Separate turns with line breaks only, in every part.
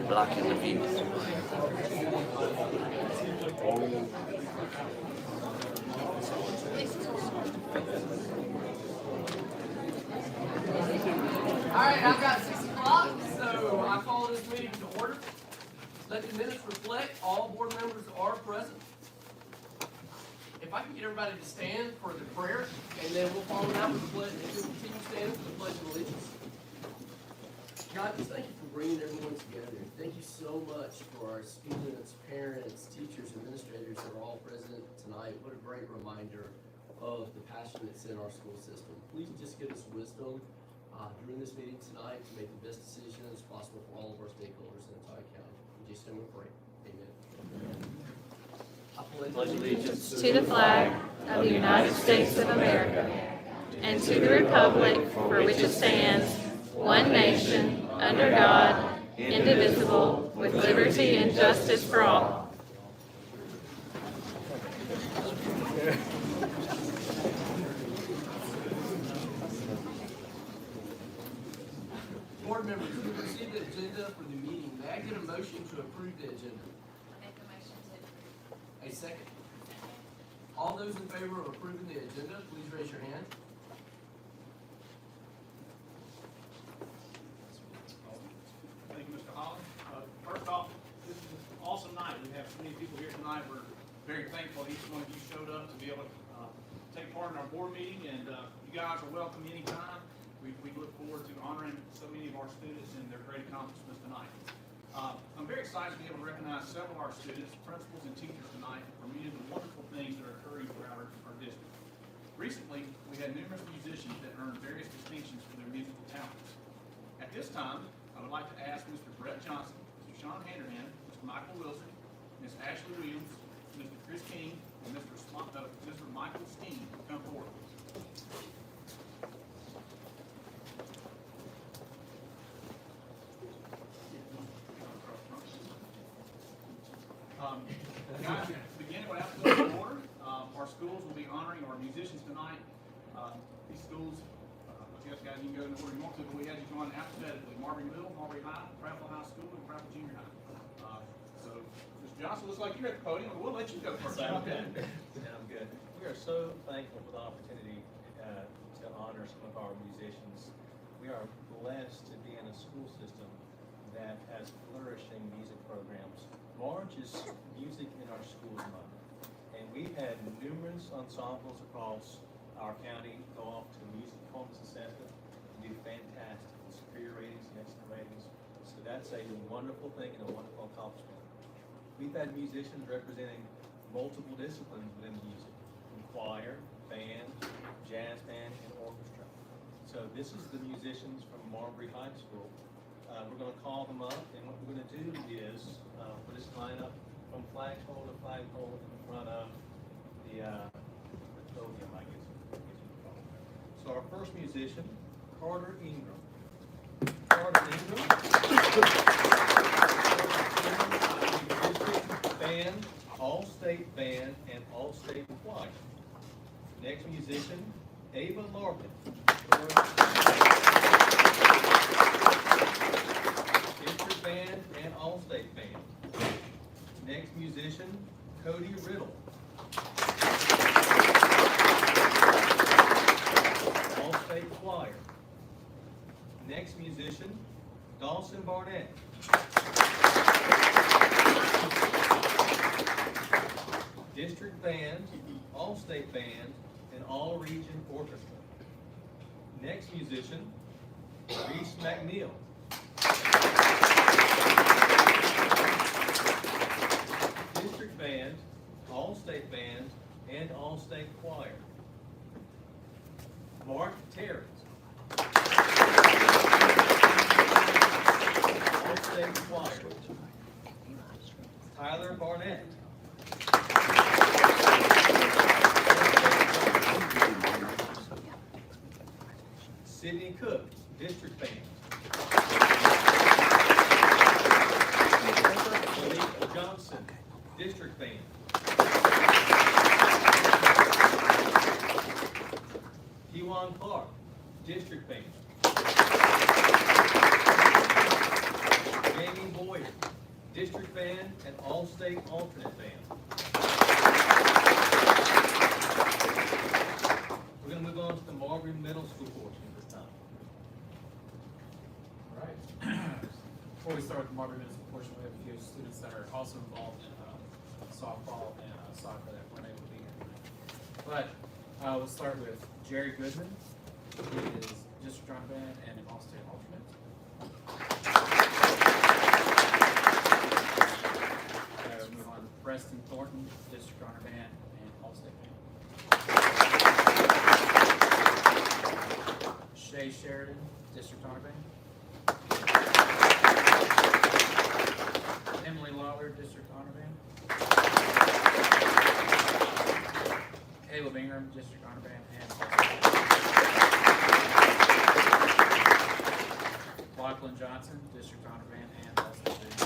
Blocking the view.
Alright, I've got 6 o'clock, so I call this meeting to order. Let the minutes reflect all board members are present. If I can get everybody to stand for the prayer, and then we'll follow that with the pledge, and we'll continue standing for the Pledge of Allegiance. God, just thank you for bringing everyone together. Thank you so much for our students, parents, teachers, administrators that are all present tonight. What a great reminder of the passion that's in our school system. Please just give us wisdom during this meeting tonight to make the best decisions possible for all of our stakeholders in Entire County. In Jesus' name we pray. Amen. I
pledge allegiance to the flag of the United States of America and to the republic for which it stands, one nation, under God, indivisible, with liberty and justice for all.
Board members, we received the agenda for the meeting. May I get a motion to approve the agenda?
Make a motion to approve.
A second. All those in favor of approving the agenda, please raise your hand.
Thank you, Mr. Holland. First off, this is an awesome night. We have so many people here tonight. We're very thankful each one of you showed up to be able to take part in our board meeting, and you guys are welcome anytime. We look forward to honoring so many of our students and their great accomplishments tonight. I'm very excited to be able to recognize several of our students, principals, and teachers tonight for many of the wonderful things that are occurring throughout our district. Recently, we had numerous musicians that earned various distinctions for their musical talents. At this time, I would like to ask Mr. Brett Johnson, Mr. Sean Handerhan, Mr. Michael Wilson, Ms. Ashley Williams, Mr. Chris King, and Mr. Michael Steen to come forward. Guys, beginning with alphabetical order, our schools will be honoring our musicians tonight. These schools, I guess guys, you can go in the order you want to, but we had you join alphabetically: Marbury Middle, Marbury High, Prattville High School, and Prattville Junior High. So, Mr. Johnson, looks like you're at the podium. We'll let you go first.
Sound good. Sound good. We are so thankful for the opportunity to honor some of our musicians. We are blessed to be in a school system that has flourishing music programs. March is Music in Our Schools Month, and we've had numerous ensembles across our county go off to music performance assessment and do fantastic with superior ratings and excellent ratings. So that's a wonderful thing and a wonderful accomplishment. We've had musicians representing multiple disciplines within music, from choir, band, jazz band, and orchestra. So this is the musicians from Marbury High School. We're going to call them up, and what we're going to do is put this line up from flagpole to flagpole in front of the podium, I guess. So our first musician, Carter Ingram. Carter Ingram. District band, all-state band, and all-state choir. Next musician, Ava Larkin. District band and all-state band. Next musician, Cody Riddle. All-state choir. Next musician, Dawson Barnett. District band, all-state band, and all-region orchestra. Next musician, Reese McNeil. District band, all-state band, and all-state choir. Mark Terrence. All-state choir. Tyler Barnett. Sydney Cook, district band. Malik Johnson, district band. Kewan Clark, Band and All-State Alternate Band. We're going to move on to the Marbury Middle School portion at this time.
All right. Before we start with the Marbury Middle School portion, we have a few students that are also involved in softball and soccer that weren't able to be here tonight. But we'll start with Jerry Goodman. He is district honor band and an all-state alternate. We'll move on to Preston Thornton, district honor band and all-state band. Shay Sheridan, district honor band. Emily Lawler, district honor band. Caleb Ingram, district honor band and Lachlan Johnson, district honor band and all-state band.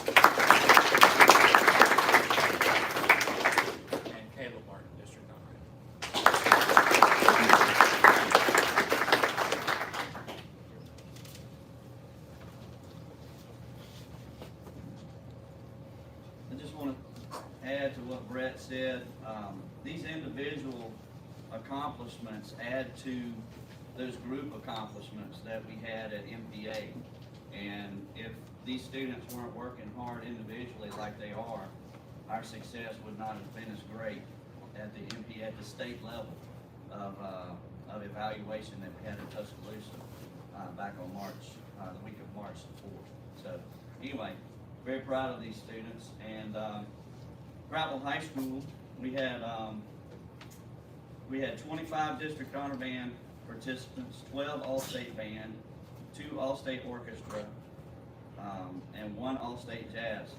And Caleb Martin, district honor band.
I just want to add to what Brett said. These individual accomplishments add to those group accomplishments that we had at MPA. And if these students weren't working hard individually like they are, our success would not have been as great at the MPA, at the state level of evaluation that we had in Tuscaloosa back on the week of March the 4th. So anyway, very proud of these students. And Prattville High School, we had 25 district honor band participants, 12 all-state band, 2 all-state orchestra, and 1 all-state jazz.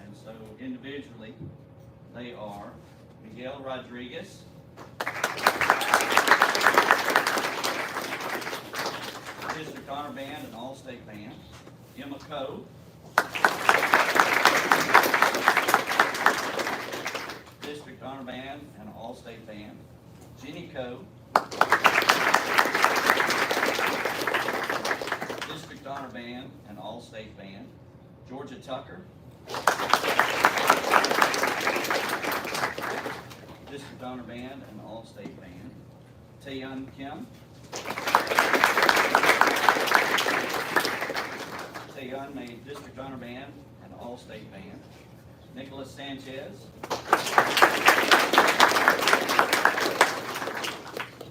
And so individually, they are Miguel Rodriguez, district honor band and all-state band, Emma Coe, district honor band and all-state band, Jenny Coe, district honor band and all-state band, Georgia Tucker, district honor band and all-state band, Taeyun Kim, Taeyun made district honor band and all-state band, Nicholas Sanchez,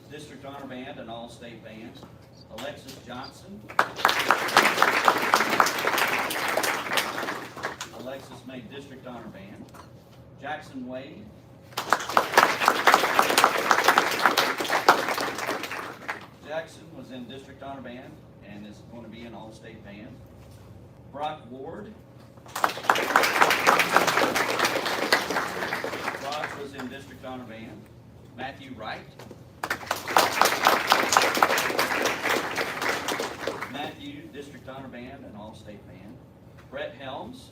district honor band and all-state band, Alexis Johnson. Alexis made district honor band. Jackson Wade. Jackson was in district honor band and is going to be in all-state band. Brock Ward. Brock was in district honor band. Matthew Wright. Matthew, district honor band and all-state band. Brett Helms.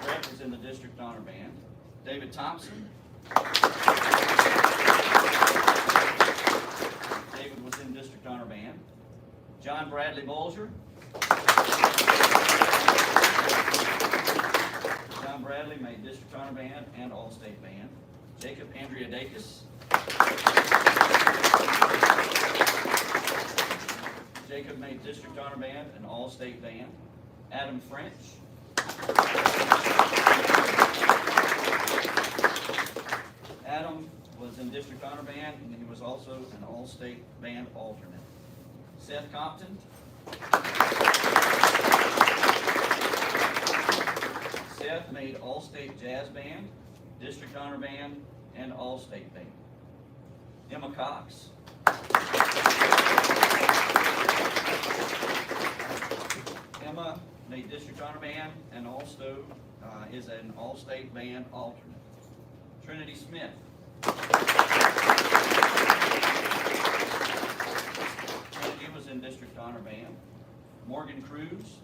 Brett was in the district honor band. David Thompson. David was in district honor band. John Bradley Bolger. John Bradley made district honor band and all-state band. Jacob Andriadakis. Jacob made district honor band and all-state band. Adam French. Adam was in district honor band and he was also an all-state band alternate. Seth Compton. Seth made all-state jazz band, district honor band, and all-state band. Emma Cox. Emma made district honor band and also is an all-state band alternate. Trinity Smith. Trinity was in district honor band. Morgan Cruz.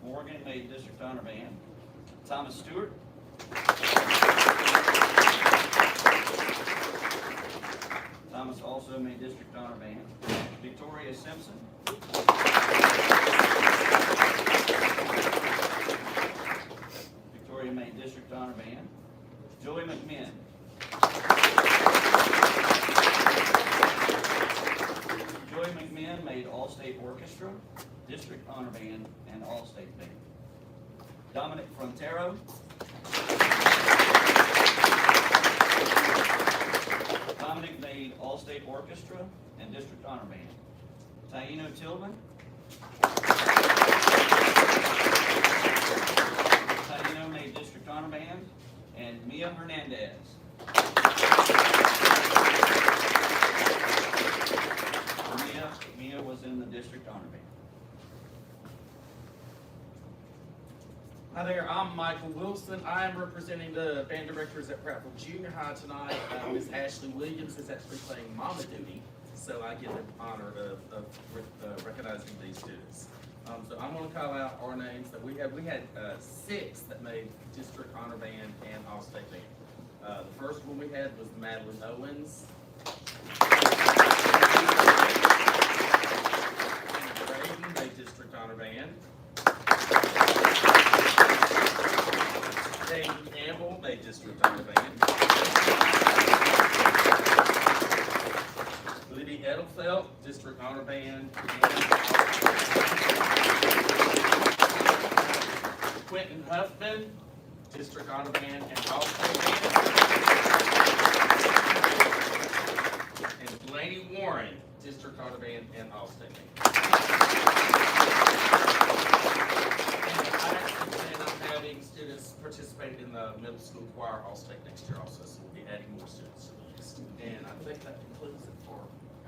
Morgan made district honor band. Thomas Stewart. Thomas also made district honor Honor Band. Victoria Simpson. Victoria made District Honor Band. Joey McMinn. Joey McMinn made All-State Orchestra, District Honor Band, and All-State Band. Dominic Frontero. Dominic made All-State Orchestra and District Honor Band. Taino Tillman. Taino made District Honor Band, and Mia Hernandez. Mia was in the District Honor Band.
Hi there, I'm Michael Wilson. I am representing the band directors at Prattville Junior High tonight. Miss Ashley Williams is actually playing mama duty, so I get the honor of recognizing these students. So I'm going to call out our names. That we had 6 that made District Honor Band and All-State Band. The first one we had was Madeline Owens. Braden made District Honor Band. Dave Campbell made District Honor Band. Liddy Edelfelt, District Honor Band. Quentin Huffman, District Honor Band and All-State Band. And Delaney Warren, District Honor Band and All-State Band. I'm having students participate in the middle school choir All-State next year also, so we'll be adding more students to the list. And I think that concludes it for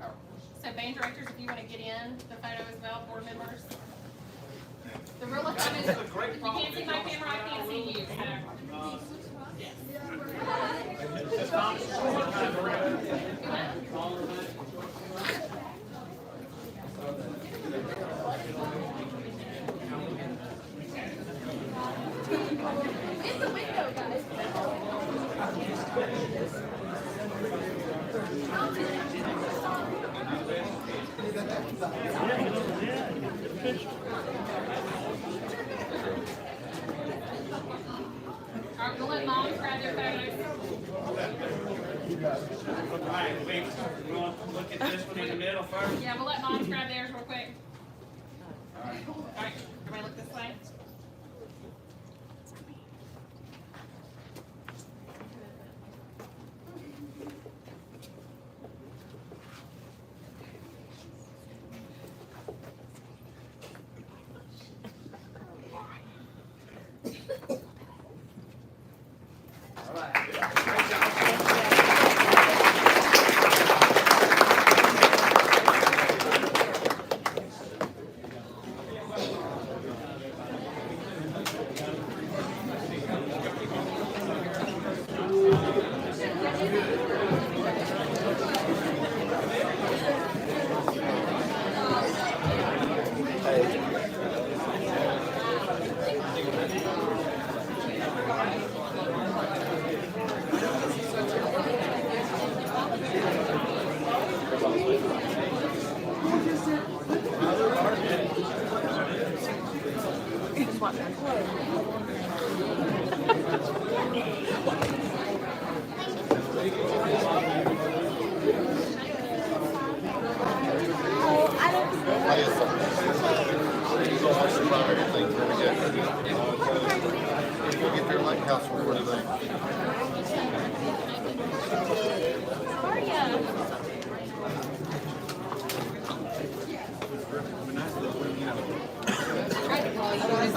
our portion.
So band directors, if you want to get in the photo as well, board members. The rule of thumb is, if you can't see my camera, I can't see you, so. It's the window, guys. All right, we'll let moms grab their photos.
All right, wait, we want to look at this one in the middle first?
Yeah, we'll let moms grab theirs real quick. All right, everybody look this way.
All right.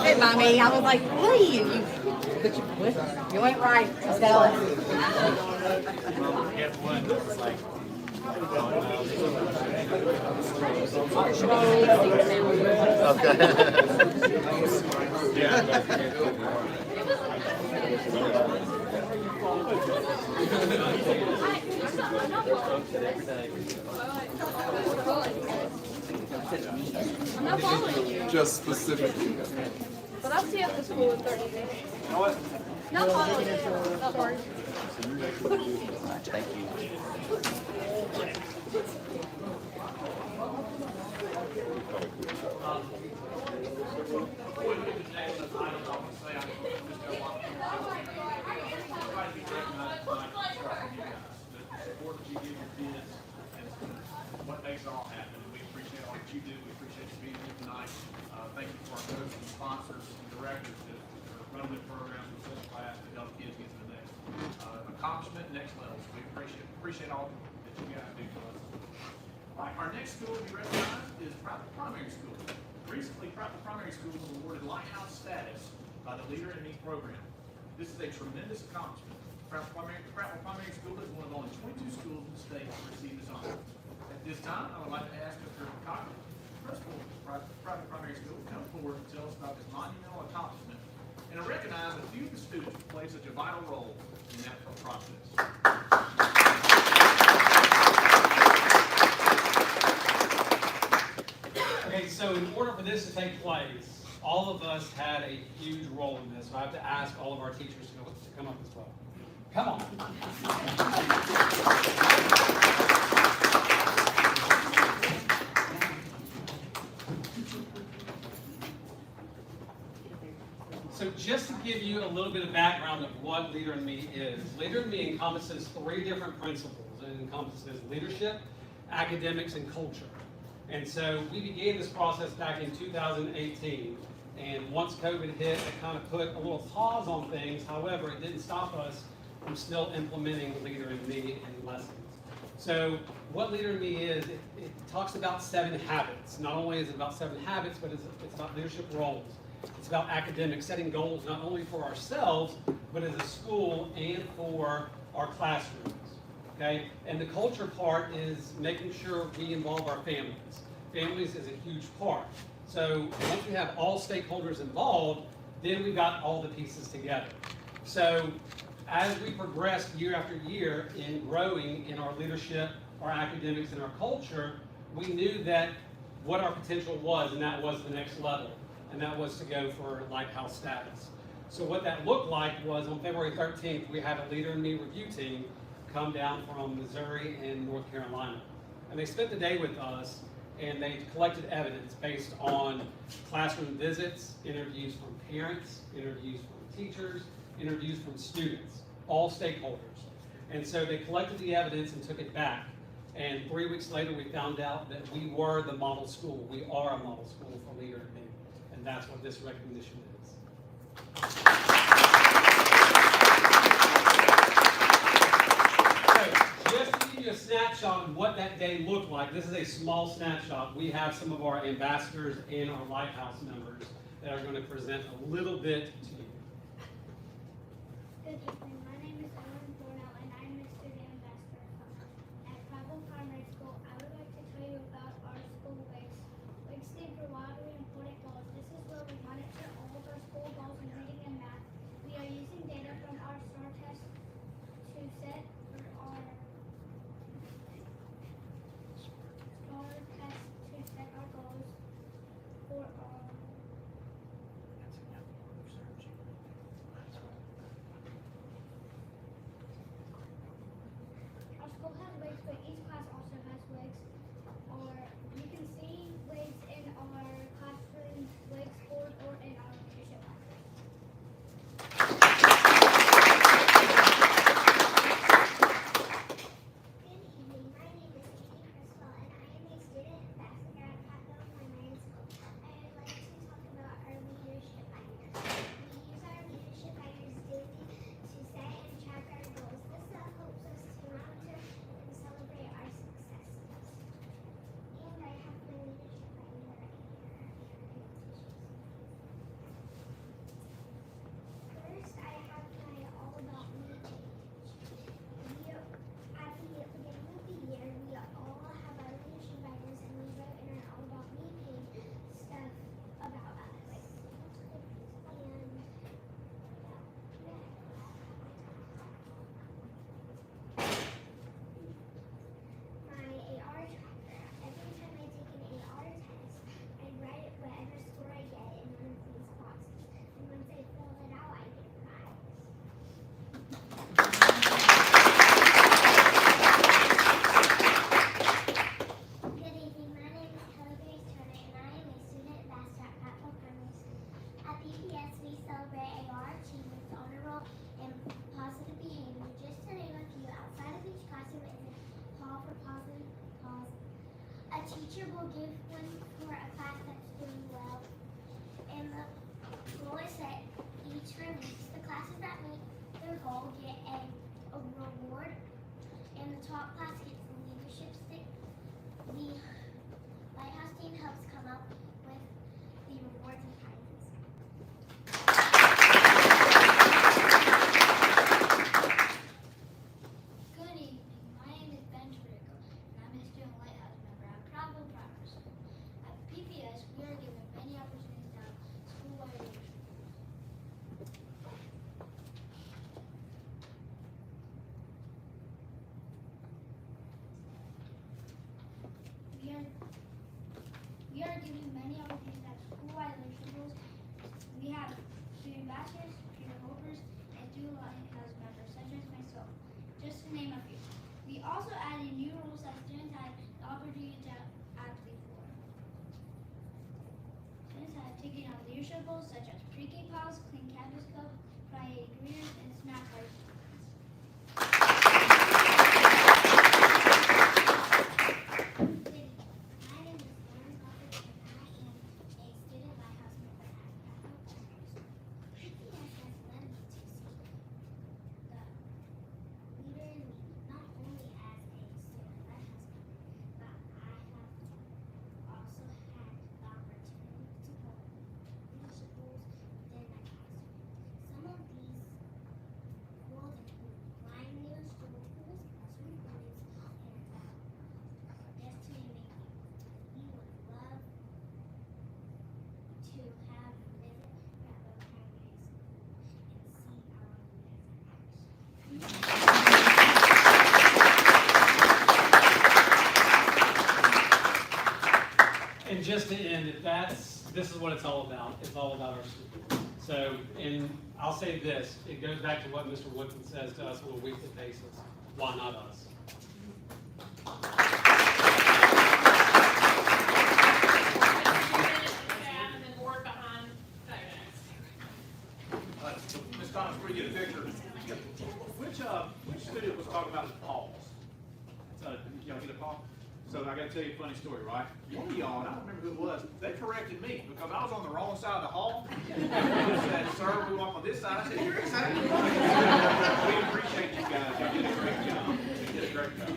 Said by me, I was like, hey, you ain't right, Stella.
Guess what? It's like,
I'm not following you.
Just specifically.
But I'll see you at the school in 30 minutes.
you know what?
Not following you. Not hard.
Thank you.
makes it all happen, and we appreciate all that you do. We appreciate you being here tonight. Thank you for our coaches and sponsors and directors that are running the programs in such class to help kids get to the next accomplishment, next level. So we appreciate all that you guys do for us. All right, our next school to be recognized is Prattville Primary School. Recently, Prattville Primary School was awarded Lighthouse status by the Leader in Me program. This is a tremendous accomplishment. Prattville Primary School is one of only 22 schools in the state to receive this honor. At this time, I would like to ask Mr. Cochran, principal of Prattville Primary School, to come forward and tell us about this monumental accomplishment and to recognize a few of the students who played such a vital role in that process.
Okay, so in order for this to take place, all of us had a huge role in this. So I have to ask all of our teachers to come up as well. Come on. So just to give you a little bit of background of what Leader in Me is, Leader in Me encompasses 3 different principles. It encompasses leadership, academics, and culture. And so we began this process back in 2018. And once COVID hit, it kind of put a little pause on things. However, it didn't stop us from still implementing Leader in Me in lessons. So what Leader in Me is, it talks about 7 habits. Not only is it about 7 habits, but it's about leadership roles. It's about academics, setting goals not only for ourselves, but as a school and for our classrooms. Okay? And the culture part is making sure we involve our families. Families is a huge part. So once we have all stakeholders involved, then we got all the pieces together. So as we progressed year after year in growing in our leadership, our academics, and our culture, we knew that what our potential was, and that was the next level, and that was to go for Lighthouse status. So what that looked like was on February 13th, we had a Leader in Me review team come down from Missouri and North Carolina. And they spent the day with us, and they collected evidence based on classroom visits, interviews from parents, interviews from teachers, interviews from students, all stakeholders. And so they collected the evidence and took it back. And 3 weeks later, we found out that we were the model school. We are a model school for Leader in Me. And that's what this recognition is. So, just to give you a snapshot of what that day looked like, this is a small snapshot. We have some of our ambassadors and our Lighthouse members that are going to present a little bit to you.
Good evening. My name is Ellen Thornell, and I'm a student ambassador at Prattville Primary School. I would like to tell you about our school WIGS. WIGS stand for Wildly Important Goals. This is where we monitor all of our school goals in reading and math. We are using data from our STAR test to set our goals for our teacher will give one for a class that's doing well. And the goal is that each release, the classes that meet their goal get a reward, and the top class gets the leadership stick. The Lighthouse team helps come up with the rewards and prizes. Good evening. My name is Ben Tirico, and I'm a student Lighthouse member at Prattville Primary School. At PPS, we are given many opportunities to have school-wide leadership. We are given many opportunities to have school-wide leadership roles. We have student ambassadors, peer helpers, and student Lighthouse members, such as myself, just to name a few. We also added new roles that students had the opportunity to act before. Students had taken on leadership roles such as pre-K pals, clean campus club, Friday greeters, and snack bar students. My name is Lauren Crawford, and I am a student Lighthouse member at Prattville Primary School. PPS has led me to see the leader in me, not only as a student Lighthouse member, but I have also had the opportunity to hold leadership roles within my classroom. Some of these roles include line leaders, classroom bullies, and just to name a few. We would love to have you visit Prattville Primary School and see our leaders in action.
And just to end, this is what it's all about. It's all about our students. So, and I'll say this, it goes back to what Mr. Woodson says to us on a weekly basis. Why not us?
Ms. Thomas, before you get a picture, which student was talking about his paws? Y'all get a paw? So I gotta tell you a funny story, right? One of y'all, and I don't remember who it was, they corrected me because I was on the wrong side of the hall. They said, sir, we walk on this side. I said, you're exactly right. We appreciate you guys. You did a great job. You did a great job.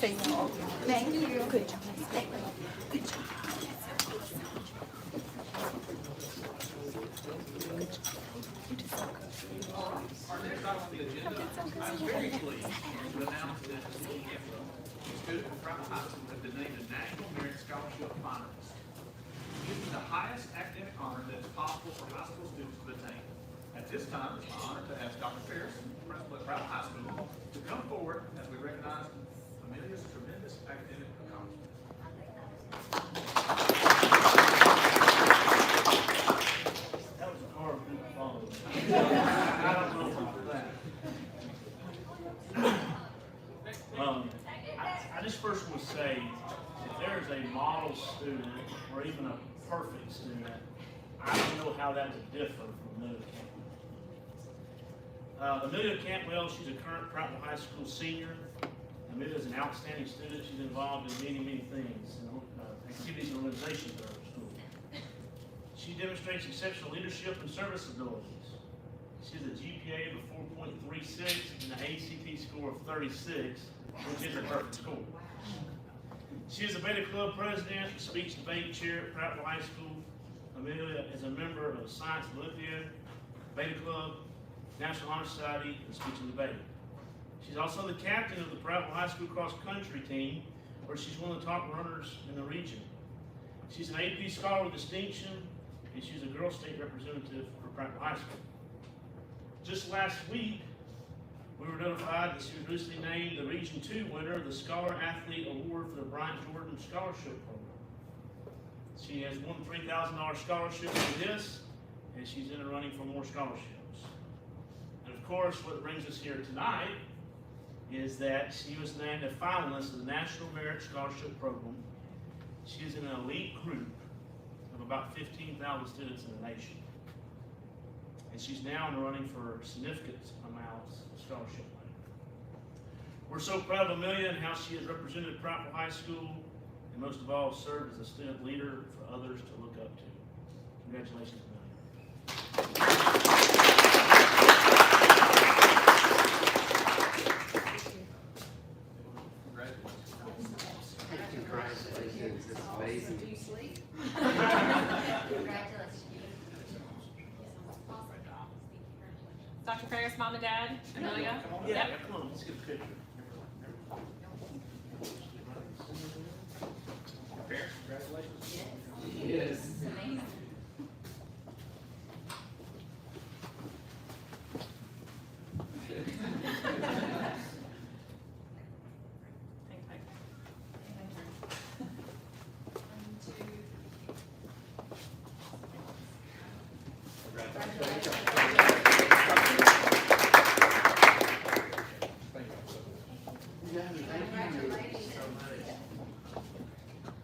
Thank y'all again.
Thank you. Good job. Good job.
Our next item on the agenda, I'm very pleased to announce that Lee Efro, a student from Prattville High School, has been named a National Merit Scholarship finalist. This is the highest academic honor that is possible for high school students to attain. At this time, it's my honor to ask Dr. Ferris, principal at Prattville High School, to come forward as we recognize Amelia's tremendous academic accomplishments.
That was a hard thing to follow. I don't know about that. I just first want to say, if there is a model student or even a perfect student, I don't know how that would differ from Amelia Cantwell. Amelia Cantwell, she's a current Prattville High School senior. Amelia is an outstanding student. She's involved in many things, activities and organizations at our school. She demonstrates exceptional leadership and service abilities. She has a GPA of 4.36 and an ACT score of 36, which is a perfect score. She is a Beta Club president, speech debate chair at Prattville High School. Amelia is a member of Science Olympiad, Beta Club, National Honor Society, and speech and debate. She's also the captain of the Prattville High School cross country team, where she's one of the top runners in the region. She's an AP Scholar with Distinction, and she's a Girls State representative for Prattville High School. Just last week, we were notified that she was recently named the Region 2 winner of the Scholar Athlete Award for the Bryant Jordan Scholarship Program. She has won $3,000 scholarship for this, and she's in the running for more scholarships. And of course, what brings us here tonight is that she was named a finalist of the National Merit Scholarship Program. She is in an elite group of about 15,000 students in the nation. And she's now in the running for significant amounts of scholarship money. We're so proud of Amelia and how she has represented Prattville High School, and most of all, served as a student leader for others to look up to. Congratulations, Amelia.
Congratulations, it's amazing.
Do you sleep?
Dr. Ferris, Mom and Dad, Amelia?
Yeah, come on, let's get a picture.
Parents, congratulations.
Yes.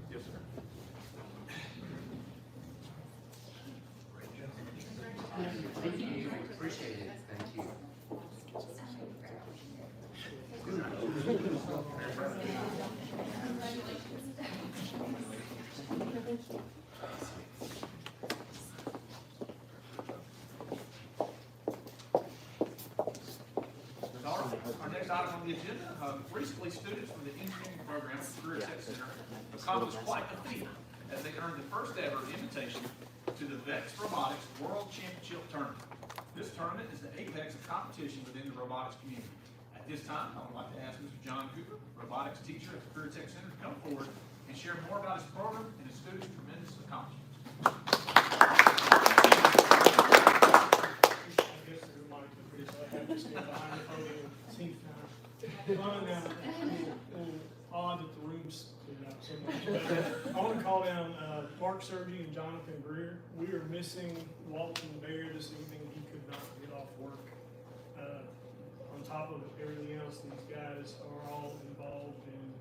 Yes, sir.
Thank you. Appreciate it. Thank you.
All right, our next item on the agenda, recently students from the engineering program at Career Tech Center accomplished quite a feat as they earned the first ever invitation to the VEX Robotics World Championship Tournament. This tournament is the apex of competition within the robotics community. At this time, I would like to ask Mr. John Cooper, robotics teacher at the Career Tech Center, to come forward and share more about his program and his students' tremendous accomplishments.
Odd that the room's out so much. But I want to call down Mark Sergi and Jonathan Greer. We are missing Walton Bear this evening. He could not get off work. On top of everything else, these guys are all involved in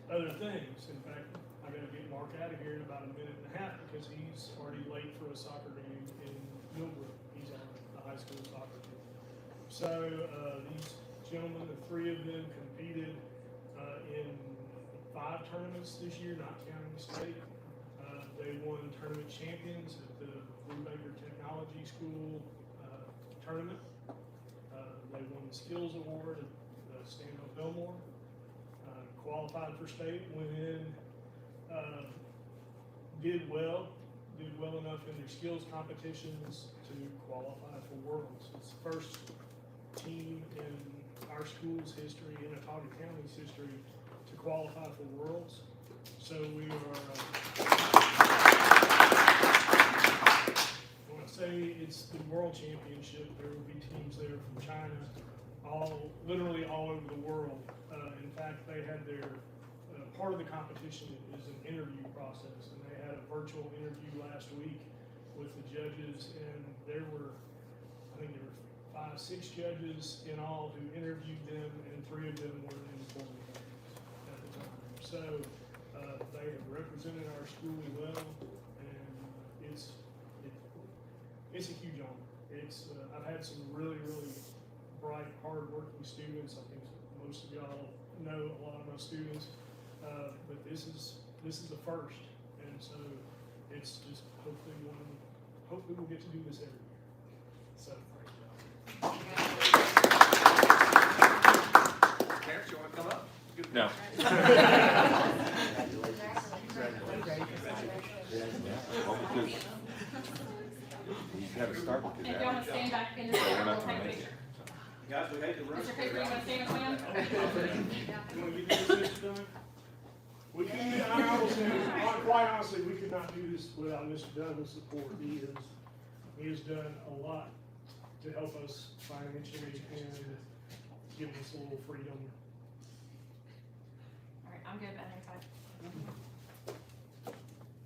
other things. In fact, I got to get Mark out of here in about a minute and a half because he's already late for a soccer game in Millbrook. He's on the high school soccer team. So these gentlemen, the three of them, competed in 5 tournaments this year, not counting state. They won tournament champions at the Blue Baker Technology School tournament. They won the Skills Award at the Stanhope Fillmore. Qualified for state, went in, did well enough in their skills competitions to qualify for Worlds. It's the first team in our school's history, in Autauga County's history, to qualify for Worlds. So we are, when I say it's the World Championship, there will be teams there from China, literally all over the world. In fact, they had their, part of the competition is an interview process, and they had a virtual interview last week with the judges, and there were, I think there were 5, 6 judges in all who interviewed them, and 3 of them were in foreign countries at the time. So they have represented our school well, and it's a huge honor. I've had some really, really bright, hard-working students. I think most of y'all know a lot of my students, but this is a first, and so it's just hopefully we'll get to do this every year. So.
Parents, you want to come up?
No.
You gotta start with
If y'all want to stand back in the
So we're
center,
not
we'll
gonna
take a
make
picture.
Guys, we hate to rush.
Mr. Cooper, you want to stand with William?
You want to get this done? quite honestly, we could not do this without Mr. Dunn's support. He has done a lot to help us financially and give us a little freedom.
All right, I'm good, I think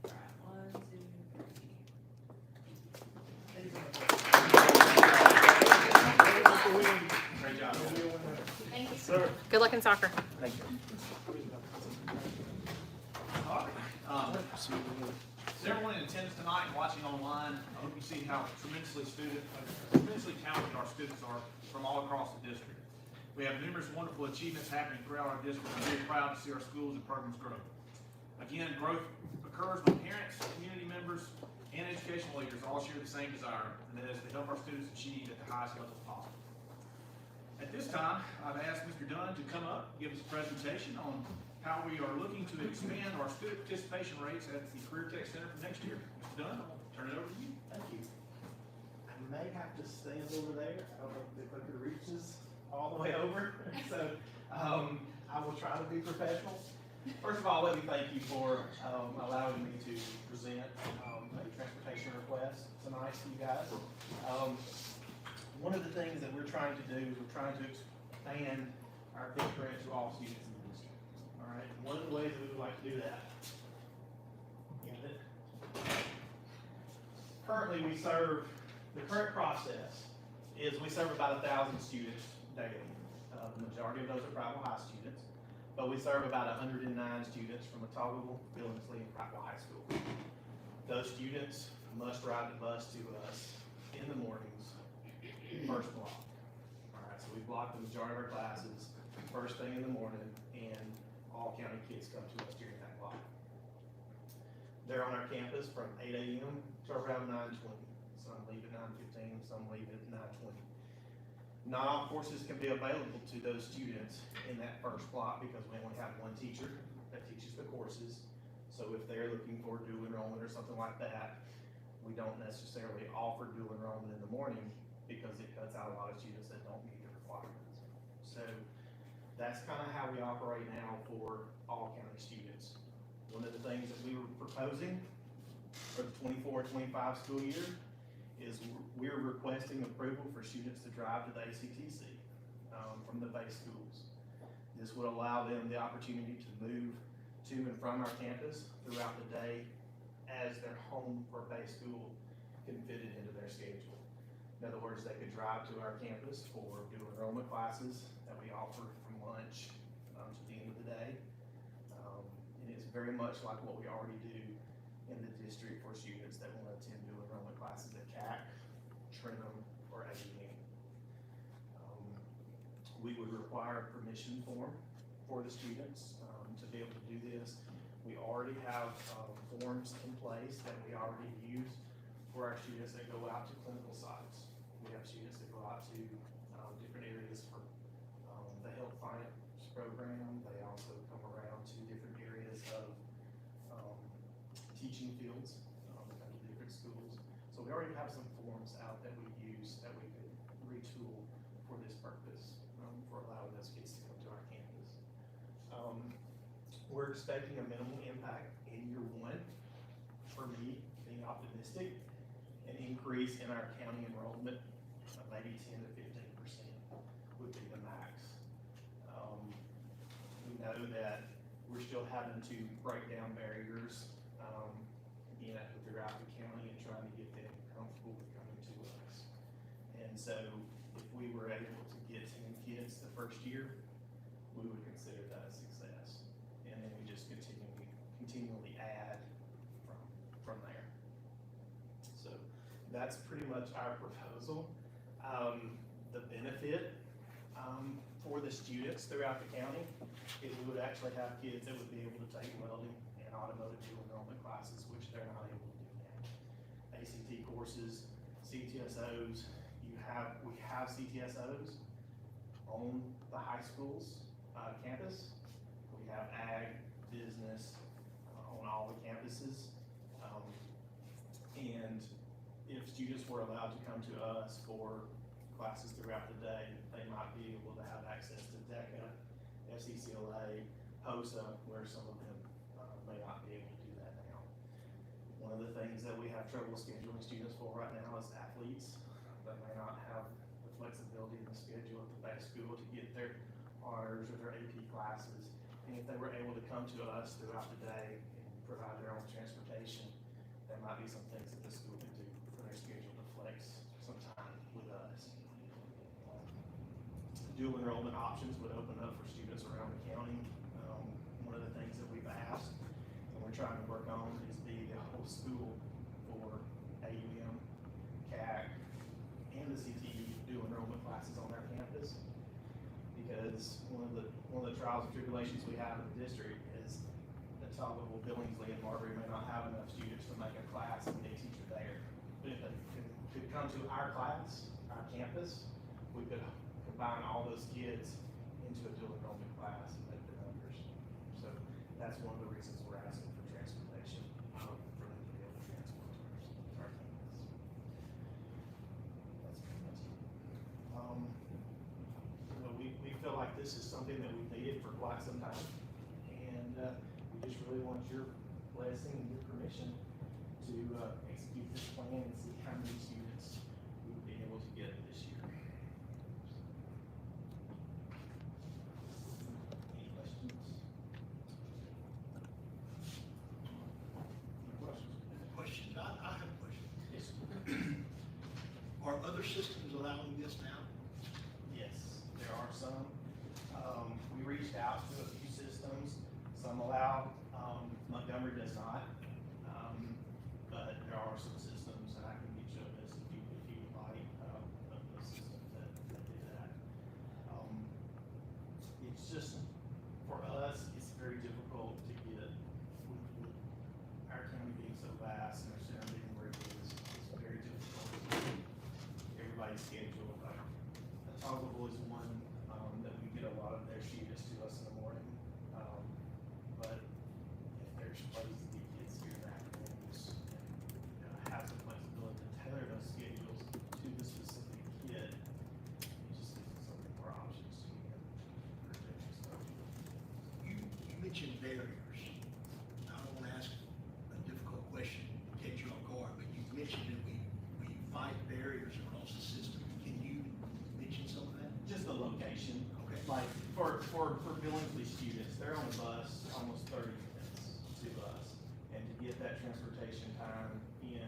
All right, 1, 2, 3.
Great job.
Thank you.
Sir.
Good luck in soccer.
Thank you.
All right. So everyone in attendance tonight and watching online, I hope you see how tremendously talented our students are from all across the district. We have numerous wonderful achievements happening throughout our district. I'm very proud to see our schools and programs grow. Again, growth occurs when parents, community members, and educational leaders all share the same desire, and that is to help our students achieve at the highest levels possible. At this time, I've asked Mr. Dunn to come up, give us a presentation on how we are looking to expand our student participation rates at the Career Tech Center for next year. Mr. Dunn, I'll turn it over to you.
Thank you. I may have to stand over there. I don't know if the clicker reaches all the way over. So I will try to be professional. First of all, let me thank you for allowing me to present a transportation request tonight to you guys. One of the things that we're trying to do is we're trying to expand our footprint to all students in the district. All right. One of the ways that we would like to do that. Currently, the current process is we serve about 1,000 students daily. The majority of those are Prattville High students, but we serve about 109 students from Otagoville, Billingsley, and Prattville High School. Those students must ride the bus to us in the mornings, first block. All right, so we block the majority of our classes first thing in the morning, and all county kids come to us during that block. They're on our campus from 8 a.m. to around 9:20. Some leave at 9:15, some leave at 9:20. Not all courses can be available to those students in that first block because we only have one teacher that teaches the courses. So if they're looking for dual enrollment or something like that, we don't necessarily offer dual enrollment in the morning because it cuts out a lot of students that don't meet the requirements. So that's kind of how we operate now for all county students. One of the things that we were proposing for the 24-25 school year is we're requesting approval for students to drive to the ACTC from the base schools. This would allow them the opportunity to move to and from our campus throughout the day as their home or base school can fit it into their schedule. In other words, they could drive to our campus for dual enrollment classes that we offer from lunch to the end of the day. And it's very much like what we already do in the district for students that want to attend dual enrollment classes at CAC, Trenum, or AUN. We would require a permission form for the students to be able to do this. We already have forms in place that we already use for our students that go out to clinical sites. We have students that go out to different areas for the health finance program. They also come around to different areas of teaching fields at the different schools. So we already have some forms out that we use that we could retool for this purpose, for allowing those kids to come to our campus. We're expecting a minimal impact in year one. For me, being optimistic, an increase in our county enrollment of maybe 10 to 15% would be the max. We know that we're still having to break down barriers throughout the county and trying to get them comfortable with coming to us. And so if we were able to get 10 kids the first year, we would consider that a success. And then we just continually add from there. So that's pretty much our proposal. The benefit for the students throughout the county is we would actually have kids that would be able to take welding and automotive dual enrollment classes, which they're not able to do now. ACT courses, CTSOs, we have CTSOs on the high school's campus. We have ag, business on all the campuses. And if students were allowed to come to us for classes throughout the day, they might be able to have access to DECA, FCCLA, HOSA, where some of them may not be able to do that now. One of the things that we have trouble scheduling students for right now is athletes. They may not have the flexibility in the schedule at the base school to get their honors or their AP classes. And if they were able to come to us throughout the day and provide their own transportation, there might be some things that the school can do for their schedule to flex some time with us. Dual enrollment options would open up for students around the county. One of the things that we've asked and we're trying to work on is the whole school for AUM, CAC, and the CTE dual enrollment classes on our campus. Because one of the trials and tribulations we have in the district is that Tahoe, Billingsley, and Marbury may not have enough students to make a class and get a teacher there. But if they could come to our class, our campus, we could combine all those kids into a dual enrollment class and make the numbers. So that's one of the reasons we're asking for transportation, for them to be able to transport to our campus. That's pretty much it. We feel like this is something that we've needed for quite some time, and we just really want your blessing and your permission to execute this plan and see how many students we would be able to get this year. Any questions?
Questions? I have a question.
Yes.
Are other systems allowing this now?
Yes, there are some. We reached out to a few systems. Some allow, Montgomery does not. But there are some systems, and I can get you a list if you would like, of the systems that do that. It's just, for us, it's very difficult to get, with our county being so vast and our center being where it is, it's very difficult to get everybody's schedule. Tahoe is one, that we get a lot of their students to us in the morning. But if there's ways to get kids here in the afternoons and have some flexibility to tailor those schedules to the specific kid, it just gives us so many more options to get protection stuff.
You mentioned barriers. I don't want to ask a difficult question to catch you off guard, but you mentioned that we fight barriers across the system. Can you mention some of that?
Just the location.
Okay.
Like, for Billingsley students, they're on a bus almost 30 minutes to us. And to get that transportation time in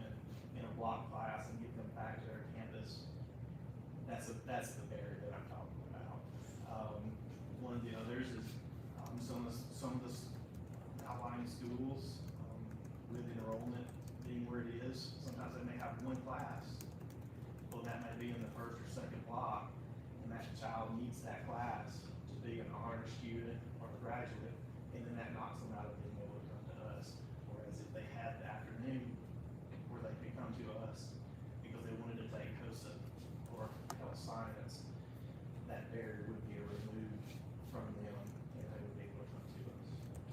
a block class and get them back to their campus, that's the barrier that I'm talking about. One of the others is, some of the outlying schools, with enrollment being where it is, sometimes they may have one class. Well, that may be in the first or second block, and that child needs that class to be an honor student or a graduate, and then that knocks them out of being able to come to us. Whereas if they had the afternoon where they could come to us because they wanted to take COSA or health science, that barrier would be removed from them, and they would be able to come to us.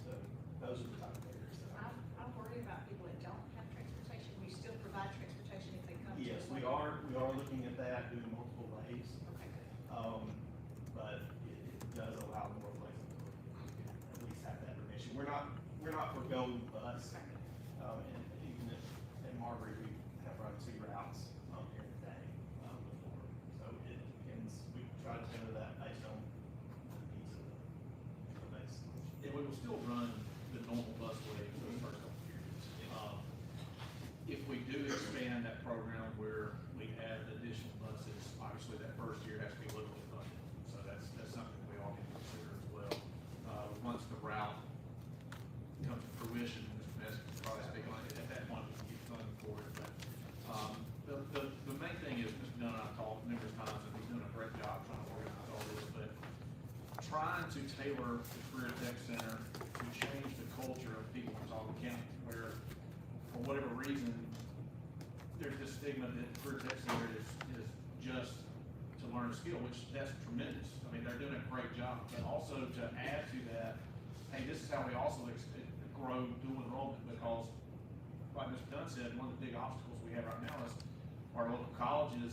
So those are the type of barriers that
I'm worried about people that don't have transportation. We still provide transportation if they come to us.
Yes, we are looking at that, doing multiple ways.
Okay, good.
But it does allow more flexibility. We can at least have that permission. We're not forgoing the bus. And even in Marbury, we have run 2 routes, here today, before. So it depends, we try to tailor that based on the needs of the base.
Yeah, we will still run the normal bus way for the first couple of periods. If we do expand that program where we add additional buses, obviously that first year has to be locally funded. So that's something we all need to consider as well. Once the route comes to fruition, Mr. Ness can probably speak on it, at that point we can get funding for it. But the main thing is, Mr. Dunn and I talked numerous times, and he's doing a great job trying to organize all this, but trying to tailor the Career Tech Center to change the culture of people in Tahoe County, where for whatever reason, there's this stigma that the Career Tech Center is just to learn a skill, which that's tremendous. I mean, they're doing a great job, but also to add to that, hey, this is how we also grow dual enrollment, because like Mr. Dunn said, one of the big obstacles we have right now is our local colleges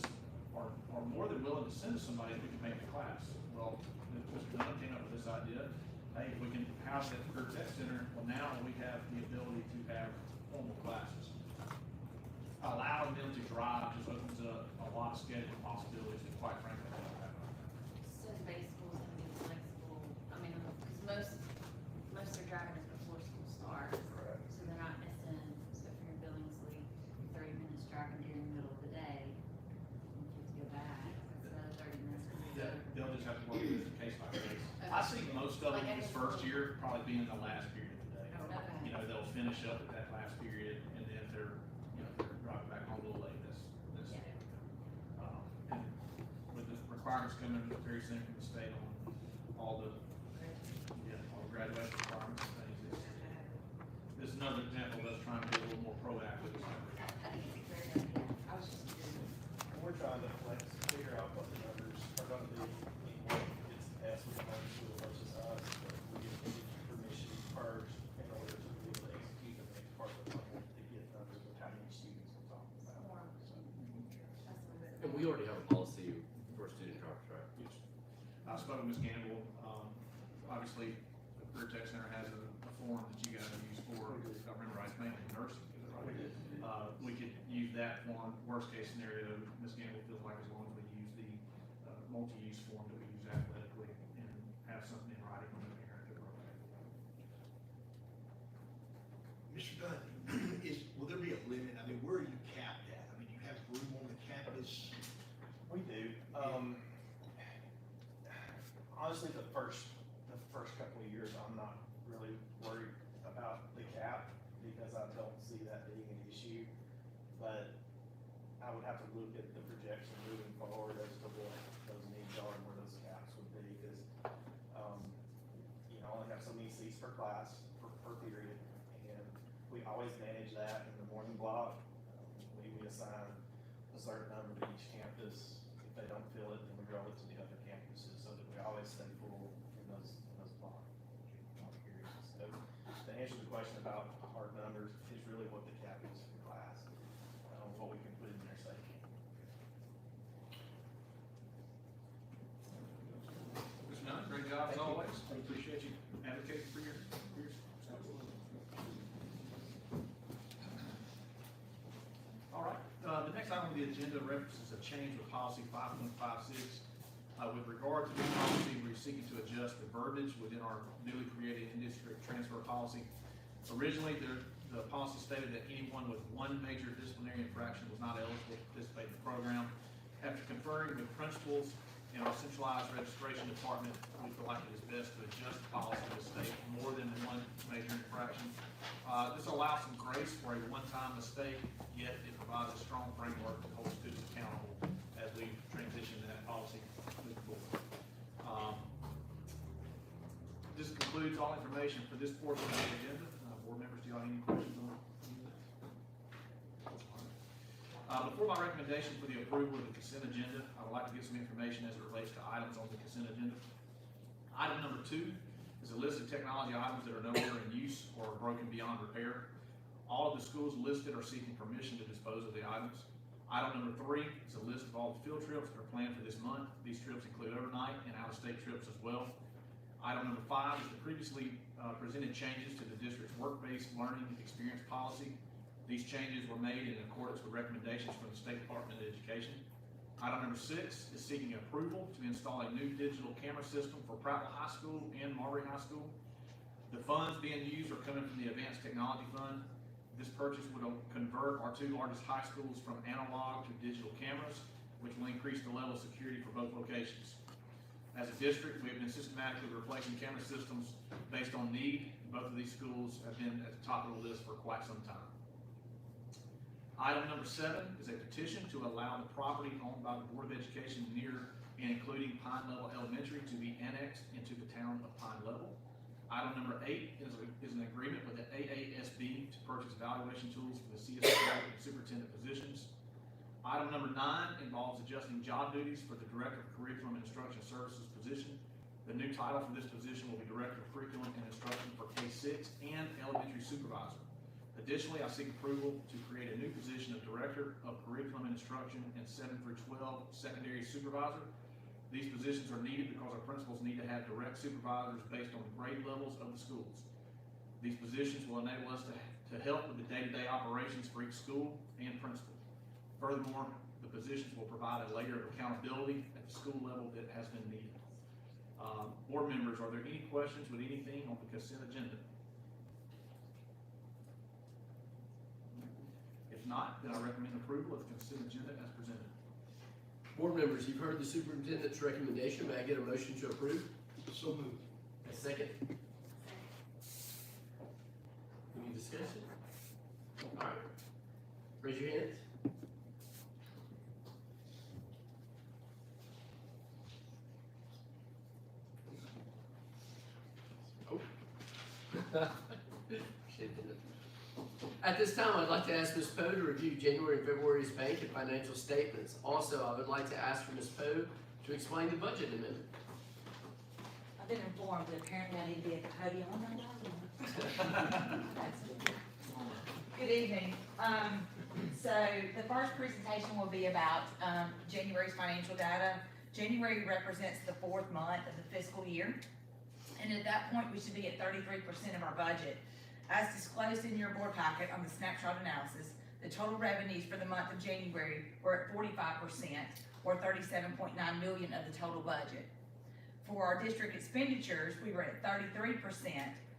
are more than willing to send us somebody who can make the class. Well, Mr. Dunn came up with this idea, hey, if we can house it at the Career Tech Center, well, now we have the ability to have formal classes. allowing them to drive just opens up a lot of scheduling possibilities that quite frankly, they don't have right now.
So the base school's gonna be flexible, I mean, because most of their driving is before school starts.
Correct.
So they're not missing, so if you're in Billingsley, 30 minutes driving during the middle of the day, and kids go back, that's another 30 minutes.
They'll just have to work with it case by case. I see most of them in this first year probably being the last period of the day.
Okay.
You know, they'll finish up at that last period and then they're driving back home a little late and with the requirements coming very soon from the state on all the graduation requirements and things. This is another example of us trying to be a little more proactive.
I think it's a great idea. I was just curious.
And we're trying to figure out what the numbers are gonna be, what gets asked with the high school versus us, but we need permission first in order to be able to execute the next part of the plan to get numbers of how many students we're talking about.
And we already have a policy for student drivers, right?
Yes. I spoke with Ms. Gamble. Obviously, the Career Tech Center has a form that you guys use for, if I remember right, it's mainly nursing, is it right?
We did.
We could use that form, worst case scenario, Ms. Gamble feels like as long as we use the multi-use form that we use athletically and have something in writing from the parent that we're okay.
Mr. Dunn, will there be a limit? I mean, where are you capped at? I mean, you have room on the campus?
We do. Honestly, the first couple of years, I'm not really worried about the cap because I don't see that being an issue. But I would have to look at the projection moving forward as to what those needs are and where those caps would be because, I only have so many seats per class per period. And we always manage that in the morning block. We assign a certain number to each campus. If they don't fill it, then we grow it to the other campuses so that we always stay full in those block periods. So to answer the question about hard numbers, is really what the cap is for class, what we can put in there safely.
Mr. Dunn, great job as always. We appreciate you advocating for your All right, the next item on the agenda references a change with policy 5.56. With regard to this policy, we're seeking to adjust the verbiage within our newly created in-district transfer policy. Originally, the policy stated that anyone with one major disciplinary infraction was not eligible to participate in the program. After conferring with principals in our centralized registration department, we feel like it is best to adjust the policy to state more than one major infraction. This allows some grace for a one-time mistake, yet it provides a strong framework to hold students accountable as we transition that policy moving forward. This concludes all information for this portion of the agenda. Board members, do you have any questions on it? Before my recommendation for the approval of the consent agenda, I would like to get some information as it relates to items on the consent agenda. Item number 2 is a list of technology items that are no longer in use or are broken beyond repair. All of the schools listed are seeking permission to dispose of the items. Item number 3 is a list of all the field trips that are planned for this month. These trips include overnight and out-of-state trips as well. Item number 5 is the previously presented changes to the district's work-based learning experience policy. These changes were made in accordance with recommendations from the State Department of Education. Item number 6 is seeking approval to install a new digital camera system for Prattville High School and Marbury High School. The funds being used are coming from the Advanced Technology Fund. This purchase would convert our 2 largest high schools from analog to digital cameras, which will increase the level of security for both locations. As a district, we have been systematically replacing camera systems based on need. Both of these schools have been at the top of the list for quite some time. Item number 7 is a petition to allow the property owned by the Board of Education near and including Pine Level Elementary to be annexed into the town of Pine Level. Item number 8 is an agreement with the AASB to purchase evaluation tools for the CSO and superintendent positions. Item number 9 involves adjusting job duties for the Director of Curriculum and Instruction Services position. The new title for this position will be Director of Curriculum and Instruction for K-6 and Elementary Supervisor. Additionally, I seek approval to create a new position of Director of Curriculum and Instruction and 7 through 12 Secondary Supervisor. These positions are needed because our principals need to have direct supervisors based on the grade levels of the schools. These positions will enable us to help with the day-to-day operations for each school and principal. Furthermore, the positions will provide a layer of accountability at the school level that has been needed. Board members, are there any questions with anything on the consent agenda? If not, then I recommend approval of the consent agenda as presented.
Board members, you've heard the superintendent's recommendation. May I get a motion to approve?
So moved.
A second? Any discussion? All right. Raise your hands. At this time, I'd like to ask Ms. Poe to review January and February's bank and financial statements. Also, I would like to ask for Ms. Poe to explain the budget amendment.
I've been informed that apparently I need to be at the podium. Oh, no. That's good. Good evening. So the first presentation will be about January's financial data. January represents the fourth month of the fiscal year. And at that point, we should be at 33% of our budget. As disclosed in your board packet on the snapshot analysis, the total revenues for the month of January were at 45%, or $37.9 million of the total budget. For our district expenditures, we were at 33%,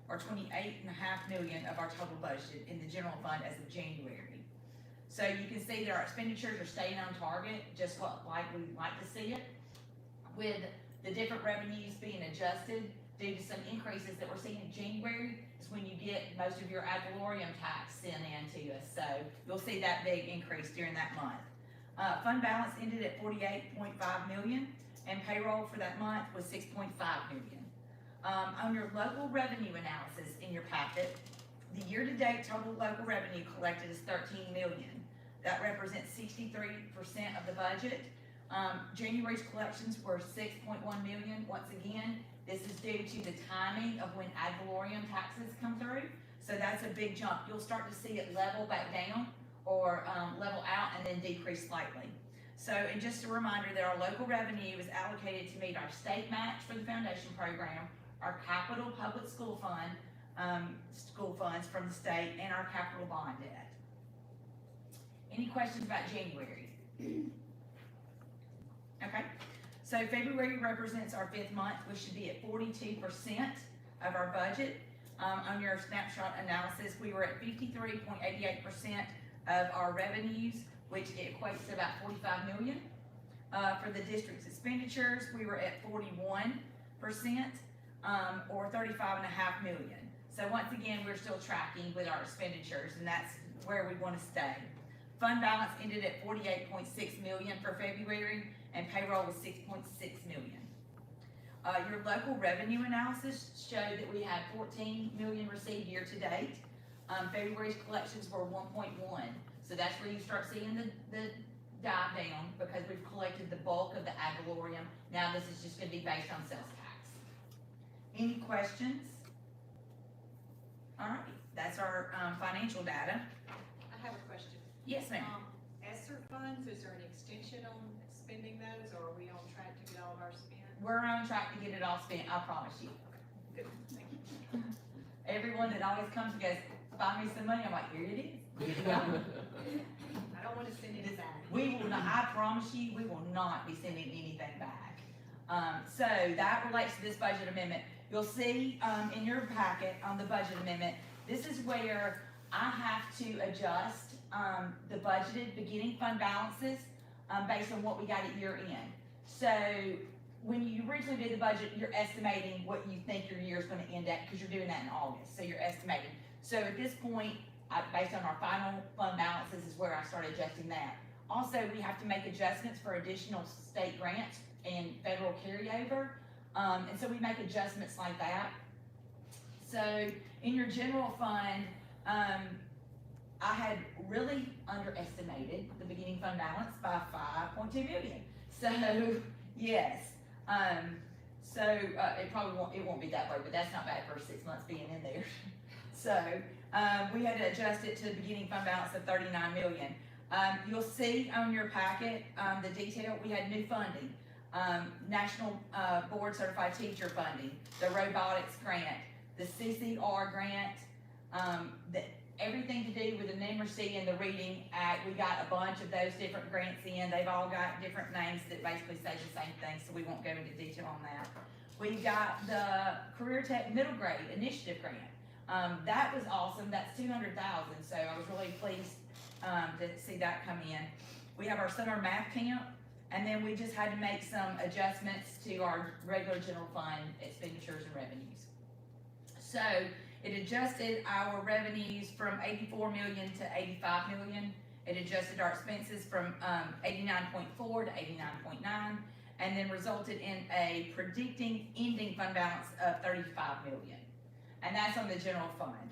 or $28.5 million of our total budget in the general fund as of January. So you can see that our expenditures are staying on target, just like we like to see it, with the different revenues being adjusted due to some increases that we're seeing in January. Is when you get most of your ad valorem tax sent in to us. So you'll see that big increase during that month. Fund balance ended at $48.5 million, and payroll for that month was $6.5 million. On your local revenue analysis in your packet, the year-to-date total local revenue collected is $13 million. That represents 63% of the budget. January's collections were $6.1 million. Once again, this is due to the timing of when ad valorem taxes come through. So that's a big jump. You'll start to see it level back down or level out and then decrease slightly. So, and just a reminder that our local revenue is allocated to meet our state match for the foundation program, our capital public school fund, school funds from the state, and our capital bond debt. Any questions about January? Okay. So February represents our fifth month. We should be at 42% of our budget. On your snapshot analysis, we were at 53.88% of our revenues, which equates to about $45 million. For the district's expenditures, we were at 41%, or $35.5 million. So once again, we're still tracking with our expenditures, and that's where we want to stay. Fund balance ended at $48.6 million for February, and payroll was $6.6 million. Your local revenue analysis showed that we had $14 million received year to date. February's collections were 1.1, so that's where you start seeing the dive down, because we've collected the bulk of the ad valorem. Now this is just going to be based on sales tax. Any questions? All right, that's our financial data. I have a question. Yes, ma'am. ESSER funds, is there an extension on spending those, or are we on track to get all of our spent? We're on track to get it all spent, I promise you. Good, thank you. Everyone that always comes and goes, find me some money, I'm like, here it is. Here you go. I don't want to send it back. We will not, I promise you, we will not be sending anything back. So that relates to this budget amendment. You'll see in your packet on the budget amendment, this is where I have to adjust the budgeted beginning fund balances based on what we got at year end. So when you originally do the budget, you're estimating what you think your year is going to end at, because you're doing that in August. So you're estimating. So at this point, based on our final fund balances, is where I start adjusting that. Also, we have to make adjustments for additional state grants and federal carryover. And so we make adjustments like that. So in your general fund, I had really underestimated the beginning fund balance by $5.2 million. So yes, it won't be that way, but that's not bad for 6 months being in there. So we had to adjust it to the beginning fund balance of $39 million. You'll see on your packet the detail. We had new funding, National Board Certified Teacher funding, the robotics grant, the CCR grant, everything to do with the numeracy and the reading act. We got a bunch of those different grants in. They've all got different names that basically say the same thing, so we won't go into detail on that. We got the Career Tech Middle Grade Initiative Grant. That was awesome. That's $200,000, so I was really pleased to see that come in. We have our summer math camp, and then we just had to make some adjustments to our regular general fund expenditures and revenues. So it adjusted our revenues from 84 million to 85 million. It adjusted our expenses from 89.4 to 89.9, and then resulted in a predicting ending fund balance of 35 million. And that's on the general fund.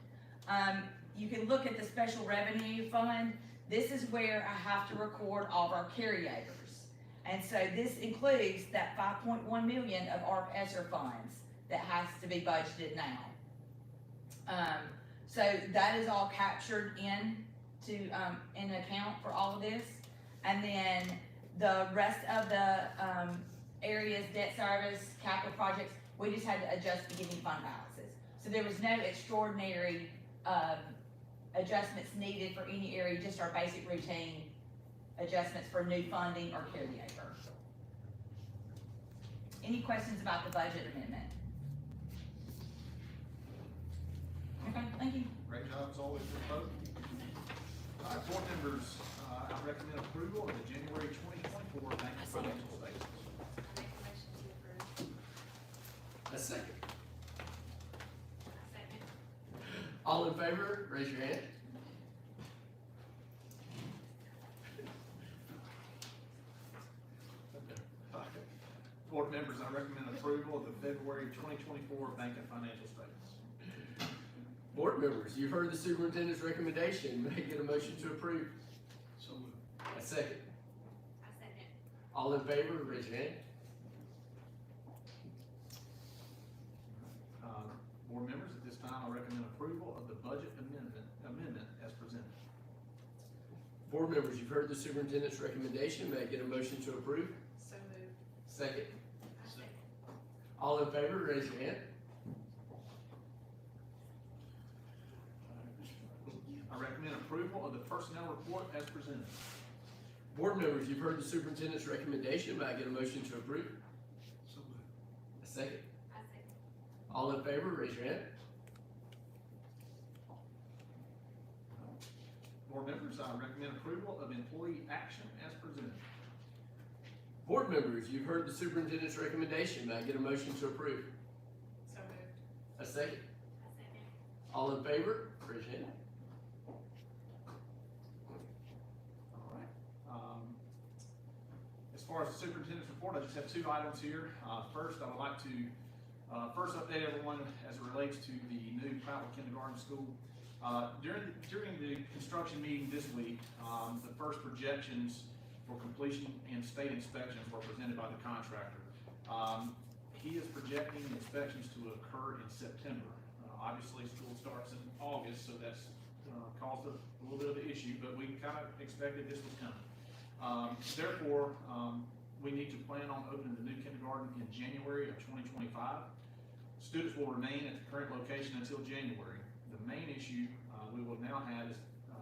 You can look at the special revenue fund. This is where I have to record all of our carryovers. And so this includes that 5.1 million of ARP ESSER funds that has to be budgeted now. So that is all captured in account for all of this. And then the rest of the areas, debt service, capital projects, we just had to adjust beginning fund balances. So there was no extraordinary adjustments needed for any area, just our basic routine adjustments for new funding or carryover. Any questions about the budget amendment? Okay, thank you.
Great job as always with the vote. All right, board members, I recommend approval of the January 2024 bank financial statements.
A second. All in favor, raise your hand.
Board members, I recommend approval of the February 2024 bank and financial statements.
Board members, you've heard the superintendent's recommendation. May I get a motion to approve?
So moved.
A second.
I second.
All in favor, raise your hand.
Board members, at this time, I recommend approval of the budget amendment as presented.
Board members, you've heard the superintendent's recommendation. May I get a motion to approve?
So moved.
Second.
I second.
All in favor, raise your hand.
I recommend approval of the personnel report as presented.
Board members, you've heard the superintendent's recommendation. May I get a motion to approve?
So moved.
A second.
I second.
All in favor, raise your hand.
Board members, I recommend approval of employee action as presented.
Board members, you've heard the superintendent's recommendation. May I get a motion to approve?
So moved.
A second.
I second.
All in favor, raise your hand.
All right. As far as the superintendent's report, I just have two items here. First, I would like to first update everyone as it relates to the new Prattville Kindergarten School. During the construction meeting this week, the first projections for completion and state inspections were presented by the contractor. He is projecting inspections to occur in September. Obviously, school starts in August, so that's caused a little bit of an issue, but we kind of expected this was coming. Therefore, we need to plan on opening the new kindergarten in January of 2025. Students will remain at the current location until January. The main issue we will now have is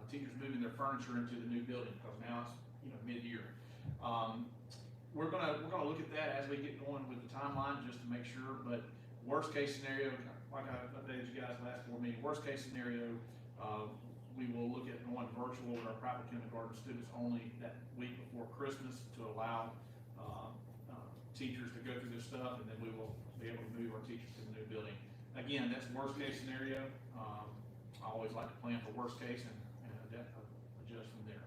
teachers moving their furniture into the new building, because now it's mid-year. We're gonna look at that as we get going with the timeline, just to make sure. But worst case scenario, like I updated you guys last board meeting, worst case scenario, we will look at going virtual with our private kindergarten students only that week before Christmas to allow teachers to go through their stuff, and then we will be able to move our teachers to the new building. Again, that's worst case scenario. I always like to plan for worst case and adjust from there.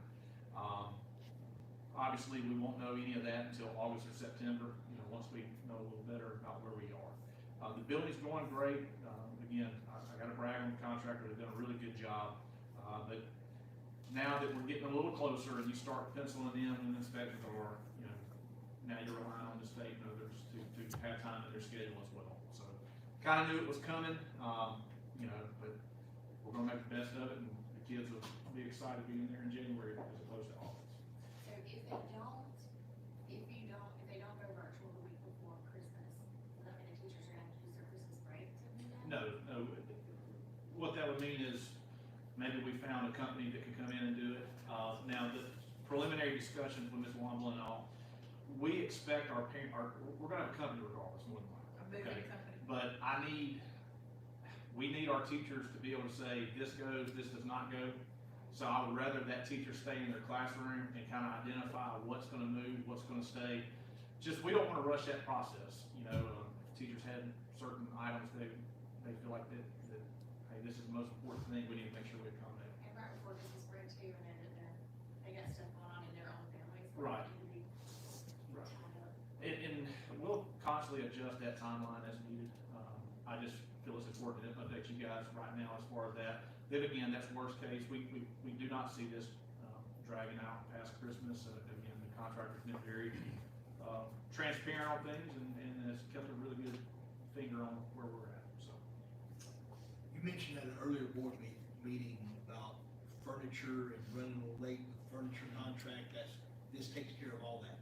Obviously, we won't know any of that until August or September, once we know a little better about where we are. The building's going great. Again, I gotta brag on the contractor. They've done a really good job. But now that we're getting a little closer and you start penciling in when inspections are, now you're relying on the state and others to have time in their schedule as well. So kind of knew it was coming, but we're gonna make the best of it, and the kids will be excited to be in there in January as opposed to August.
So if they don't go virtual the week before Christmas, does that mean the teachers are gonna have to use their Christmas break to do that?
No. What that would mean is, maybe we found a company that could come in and do it. Now, the preliminary discussions with Ms. Womble and all, we expect we're gonna have a company regardless, more than likely. Okay? But we need our teachers to be able to say, this goes, this does not go. So I would rather that teacher stay in their classroom and kind of identify what's gonna move, what's gonna stay. Just, we don't wanna rush that process, you know, if teachers had certain items they feel like that, hey, this is the most important thing, we need to make sure we accommodate.
And right before this is spread too, and then they got stuff going on in their own families.
Right. Right. And we'll constantly adjust that timeline as needed. I just feel it's important to update you guys right now as far as that. Then again, that's worst case. We do not see this dragging out past Christmas. Again, the contractor's been very transparent on things and has kept a really good finger on where we're at, so.
You mentioned at an earlier board meeting about furniture and running a little late with furniture contract. This takes care of all that.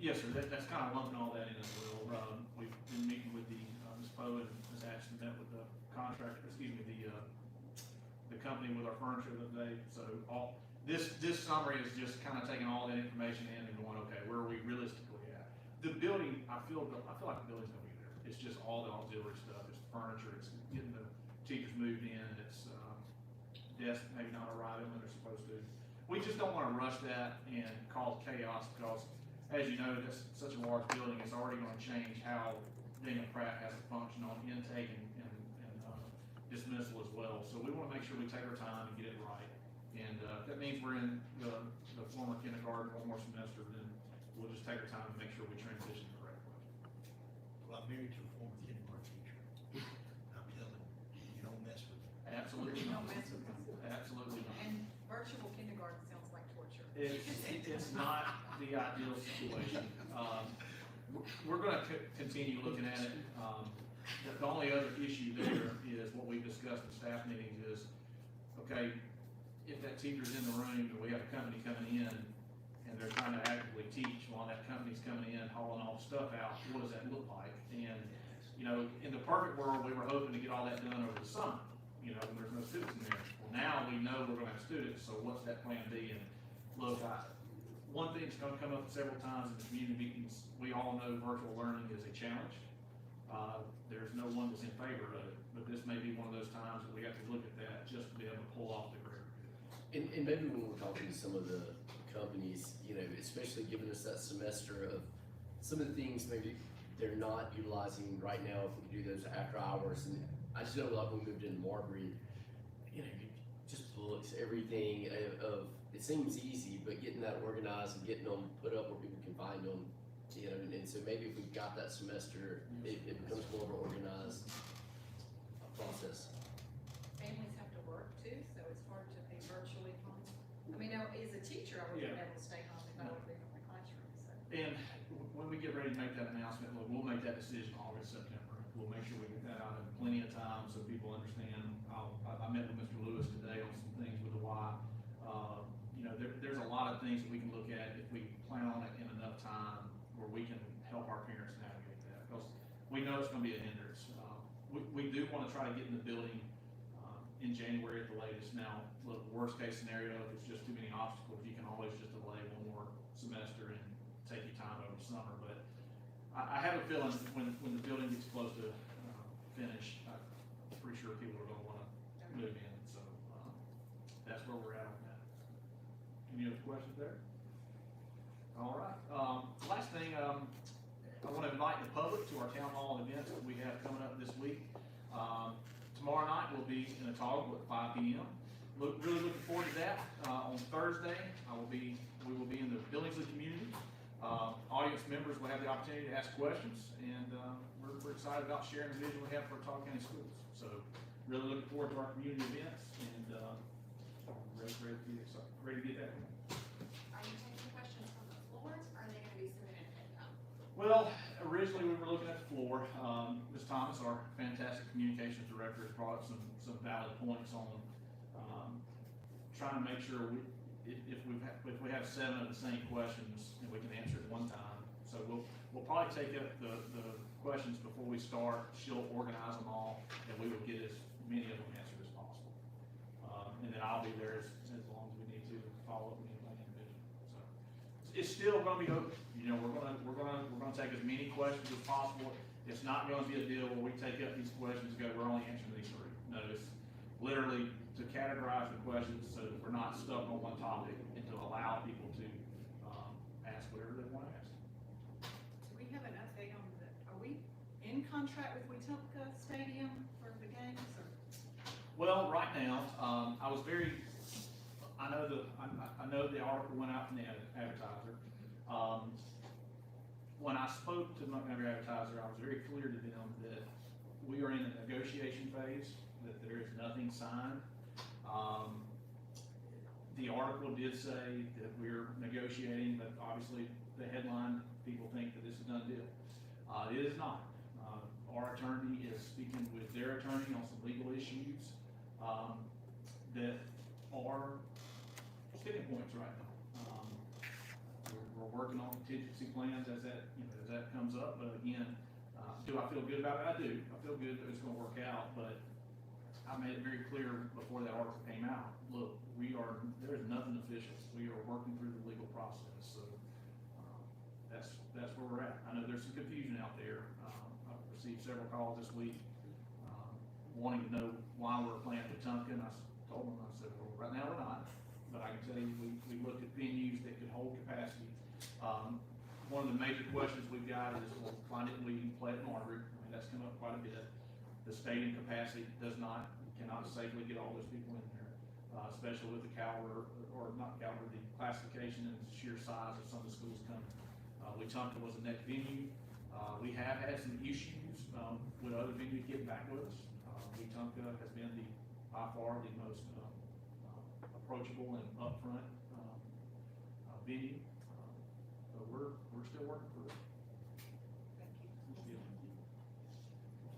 Yes, sir, that's kind of lumping all that in as well. We've been meeting with Ms. Poe and Ms. Ashton, met with the contractor, the company with our furniture the other day. So this summary is just kind of taking all that information in and going, okay, where are we realistically at? The building, I feel like the building's gonna be there. It's just all the auxiliary stuff, it's furniture, it's getting the teachers moved in, it's desks maybe not arriving when they're supposed to. We just don't wanna rush that and cause chaos because, as you know, that's such a large building, it's already gonna change how Bingham Pratt has to function on intake and dismissal as well. So we wanna make sure we take our time and get it right. And if that means we're in the former kindergarten one more semester, then we'll just take our time and make sure we transition correctly.
Well, I'm married to a former kindergarten teacher. I'm telling you, you don't mess with it.
Absolutely not.
Don't mess with them.
Absolutely not.
And virtual kindergarten sounds like torture.
It's not the ideal situation. We're gonna continue looking at it. The only other issue there is what we've discussed in staff meetings is, okay, if that teacher's in the room and we have a company coming in and they're trying to actively teach while that company's coming in hauling all the stuff out, what does that look like? And, you know, in the perfect world, we were hoping to get all that done over the summer, you know, when there's no students in there. Well, now we know we're gonna have students, so what's that plan B? And look, one thing that's gonna come up several times in the community meetings, we all know virtual learning is a challenge. There's no one that's in favor of it, but this may be one of those times that we have to look at that just to be able to pull off the greater good.
And maybe when we're talking to some of the companies, you know, especially giving us that semester of some of the things maybe they're not utilizing right now, if we could do those after hours. And I just know like when we moved into Marbury, you know, just books, everything of it seems easy, but getting that organized and getting them put up where people can find them, you know, and so maybe if we've got that semester, it becomes more of an organized process.
Families have to work too, so it's hard to be virtually home. I mean, now, as a teacher, I wouldn't be able to stay home if I would be in my classroom, so.
And when we get ready to make that announcement, we'll make that decision August, September. We'll make sure we get that out in plenty of time so people understand. I met with Mr. Lewis today on some things with the Y. You know, there's a lot of things that we can look at if we plan on it in enough time where we can help our parents navigate that. Because we know it's gonna be a hindrance. We do wanna try to get in the building in January at the latest. Now, look, worst case scenario, if it's just too many obstacles, you can always just delay one more semester and take your time over the summer. But I have a feeling that when the building gets close to finish, I'm pretty sure people are gonna wanna move in. So that's where we're at on that. Any other questions there? All right. Last thing, I want to invite the public to our town hall events that we have coming up this week. Tomorrow night we'll be in Otago at 5 p.m. Really looking forward to that. On Thursday, we will be in the Billingsley community. Audience members will have the opportunity to ask questions, and we're excited about sharing the vision we have for Otago County Schools. So really looking forward to our community events, and ready to get that one.
Are you taking questions from the floors, or are they gonna be submitted at FinCom?
Well, originally we were looking at the floor. Ms. Thomas, our fantastic communications director, has brought up some valid points on trying to make sure if we have 7 of the same questions and we can answer at one time. So we'll probably take up the questions before we start. She'll organize them all, and we will get as many of them answered as possible. And then is still gonna be open. You know, we're gonna take as many questions as possible. It's not gonna be a deal where we take up these questions and go, we're only answering these three. No, it's literally to categorize the questions so that we're not stuck on one topic and to allow people to, ask whatever they wanna ask.
Do we have an update on are we in contract with Wetumpka Stadium for the games, or?
Well, right now, I know the article went out from the advertiser. When I spoke to Montgomery Advertiser, I was very clear to them that we are in a negotiation phase, that there is nothing signed. The article did say that we're negotiating, but obviously the headline, people think that this is a done deal. It is not. Our attorney is speaking with their attorney on some legal issues that are sticking points right now. We're working on contingency plans as that comes up, but again, do I feel good about it? I do. I feel good that it's gonna work out, but I made it very clear before that article came out, look, there is nothing official. We are working through the legal process, so that's where we're at. I know there's some confusion out there. I've received several calls this week, wanting to know why we're playing Wetumpka, and I told them, I said, well, right now we're not, but I can tell you, we looked at venues that could hold capacity. One of the major questions we've got is, well, why didn't we play at Margaret? I mean, that's come up quite a bit. The stadium capacity cannot safely get all those people in there, especially with the caliber, or not caliber, the classification and sheer size of some of the schools coming. Wetumpka was a next venue. We have had some issues with other venues getting back with us. Wetumpka has been by far the most approachable and upfront venue. So we're still working through it.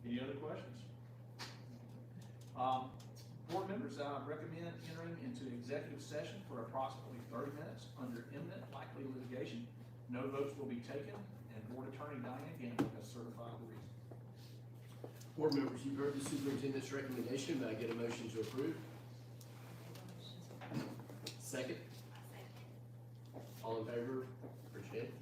Any other questions? Board members, I recommend entering into executive session for approximately 30 minutes under imminent likely litigation. No votes will be taken, and Board Attorney Diane Gamble has certified the reason.
Board members, you've heard the superintendent's recommendation. May I get a motion to approve? Second? All in favor? Appreciate it.